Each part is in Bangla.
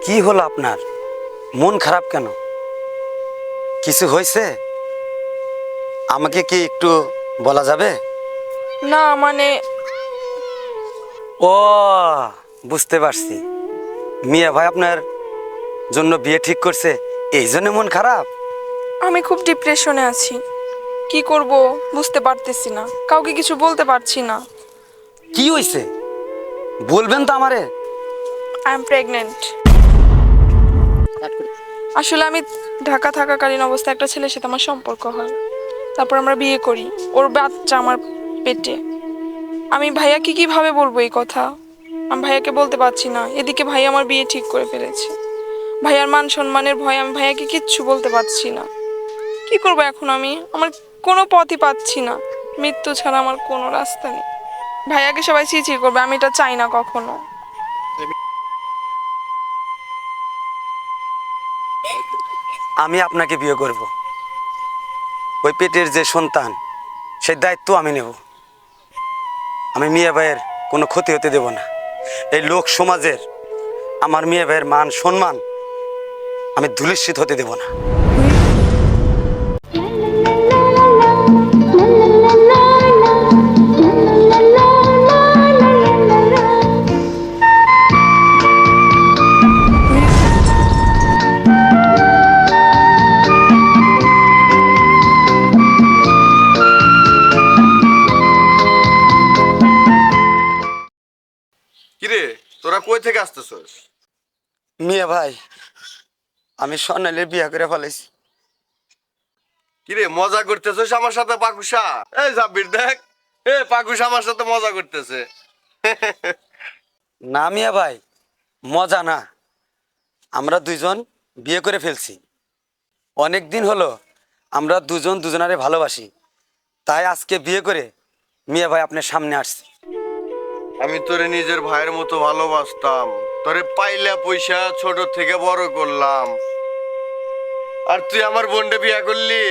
কি হলো আপনার? মন খারাপ কেন? কিছু হয়েছে? আমাকে কি একটু বলা যাবে? না মানে ও, বুঝতে পারছি। মিয়া ভাই আপনার জন্য বিয়ে ঠিক করছে, এই জন্য মন খারাপ। আমি খুব ডিপ্রেশনে আছি। কি করব বুঝতে পারতেছি না, কাউকে কিছু বলতে পারছি না। কি হয়েছে বলবেন তো আমারে। I am pregnant. আসলে আমি ঢাকা থাকাকালীন অবস্থায় একটা ছেলের সাথে আমার সম্পর্ক হয়। তারপর আমরা বিয়ে করি। ওর বাচ্চা আমার পেটে। আমি ভাইয়াকে কিভাবে বলবো এই কথা? আমি ভাইয়াকে বলতে পারছি না। এদিকে ভাই আমার বিয়ে ঠিক করে ফেলেছে। ভাইয়ার মান সম্মানের ভয় আমি ভাইয়াকে কিচ্ছু বলতে পারছি না। কি করবো এখন আমি? আমার কোনো পথই পাচ্ছি না। মৃত্যু ছাড়া আমার কোনো রাস্তা নেই। ভাইয়াকে সবাই চিচির করবে, আমি এটা চাই না কখনো। আমি আপনাকে বিয়ে করব। ওই পেটের যে সন্তান, সেই দায়িত্ব আমি নেব। আমি মিয়া ভাইয়ের কোনো ক্ষতি হতে দেব না। এই লোক সমাজের আমার মিয়া ভাইয়ের মান সম্মান আমি ধূলিসাৎ হতে দেব না। কিরে, তোরা কই থেকে আসতেছস? মিয়া ভাই, আমি স্বর্ণালীর বিয়ে করে ফেলেছি। কিরে, মজা করতেছস আমার সাথে পাকুসা? এই জাব্বির দেখ, এ পাকুসা আমার সাথে মজা করতেছে। না মিয়া ভাই, মজা না, আমরা দুইজন বিয়ে করে ফেলছি। অনেক দিন হলো আমরা দুজন দুজনারে ভালোবাসি, তাই আজকে বিয়ে করে মিয়া ভাই আপনার সামনে আসছি। আমি তোরে নিজের ভাইয়ের মতো ভালোবাসতাম। তোরে পাইলা পয়সা ছোট থেকে বড় করলাম, আর তুই আমার বোনকে বিয়া করলি।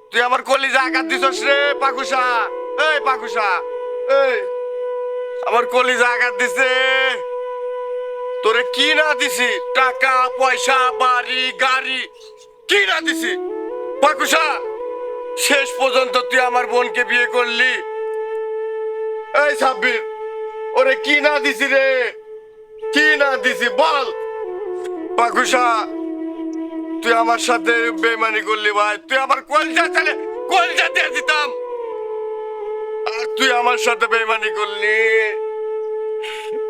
তুই আমার কলিজা আঘাত দিছস রে পাকুসা। এই পাকুসা, এই আমার কলিজা আঘাত দিছে। তোরে কি না দিছি? টাকা পয়সা, বাড়ি গাড়ি, কি না দিছি পাকুসা? শেষ পর্যন্ত তুই আমার বোনকে বিয়ে করলি। এই সাব্বির, ওরে কি না দিছি রে? কি না দিছি বল পাকুসা। তুই আমার সাথে বেমানি করলি ভাই। তুই আমার কলজা চালে কলজা দিয়ে দিতাম, আর তুই আমার সাথে বেমানি করলি।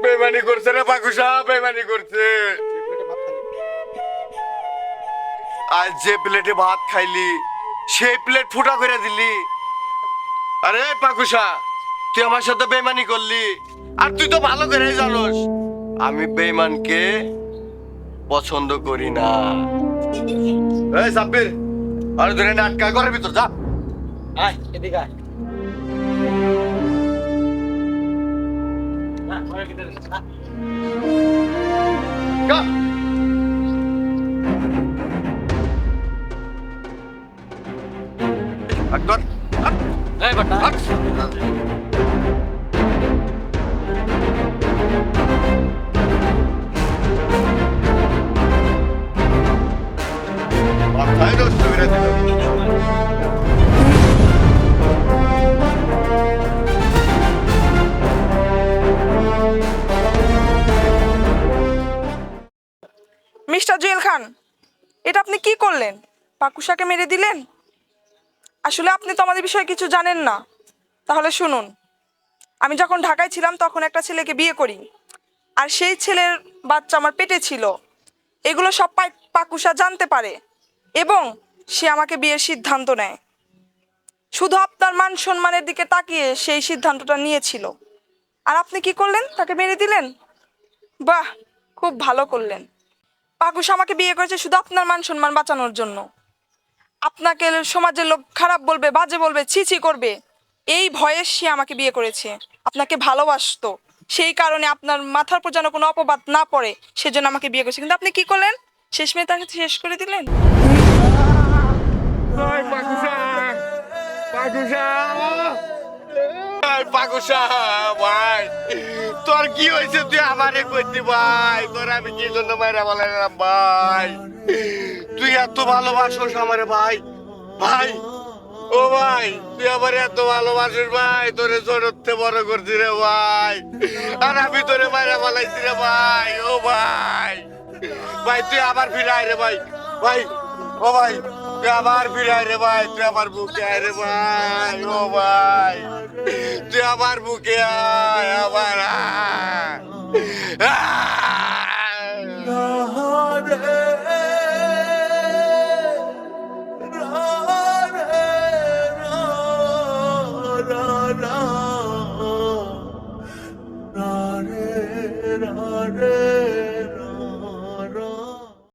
বেমানি করছে রে পাকুসা, বেমানি করছে। আজ যে প্লেটে ভাত খাইলি, সেই প্লেট ফুটা করে দিলি। আরে পাকুসা, তুই আমার সাথে বেমানি করলি, আর তুই তো ভালো করে জানোস আমি বেইমানকে পছন্দ করি না। এই সাব্বির, আরে ধরে নাটকা ঘরের ভিতর যা। আয় এদিকে আয়। যা। হাট ধর, হাট, হাট। মাথায় নষ্ট করে দিল। মিস্টার জুয়েল খান, এটা আপনি কি করলেন? পাকুশাকে মেরে দিলেন। আসলে আপনি তো আমাদের বিষয়ে কিছু জানেন না। তাহলে শুনুন, আমি যখন ঢাকায় ছিলাম তখন একটা ছেলেকে বিয়ে করি, আর সেই ছেলের বাচ্চা আমার পেটে ছিল। এগুলো সব পাকুশা জানতে পারে এবং সে আমাকে বিয়ের সিদ্ধান্ত নেয়। শুধু আপনার মান সম্মানের দিকে তাকিয়ে সেই সিদ্ধান্তটা নিয়েছিল। আর আপনি কি করলেন? তাকে মেরে দিলেন। বাহ, খুব ভালো করলেন। পাকুশা আমাকে বিয়ে করেছে শুধু আপনার মান সম্মান বাঁচানোর জন্য। আপনাকে সমাজের লোক খারাপ বলবে, বাজে বলবে, ছি ছি করবে, এই ভয়ে সে আমাকে বিয়ে করেছে। আপনাকে ভালোবাসতো, সেই কারণে আপনার মাথার উপর যেন কোনো অপবাদ না পড়ে সেজন্য আমাকে বিয়ে করেছে। কিন্তু আপনি কি করলেন? শেষমেশ তাকে শেষ করে দিলেন। ওই পাকুসা, পাকুসা, এই পাকুসা ভাই, তোর কি হয়েছে তুই আমারে কইতি ভাই, তোর আমি কি জন্য মাইরা বলাইলাম ভাই? তুই এত ভালোবাসোস আমারে ভাই, ভাই ও ভাই, তুই আমার এত ভালোবাসিস ভাই, তোরে ছোটতে বড় করছি রে ভাই, আর আমি তোরে মাইরা বলাইছি রে ভাই। ও ভাই, ভাই তুই আবার ফিরে আয় রে ভাই, ভাই ও ভাই তুই আবার ফিরে আয় রে ভাই, তুই আমার বুকে আয় রে ভাই। ও ভাই তুই আমার বুকে আয়, আবার আয়।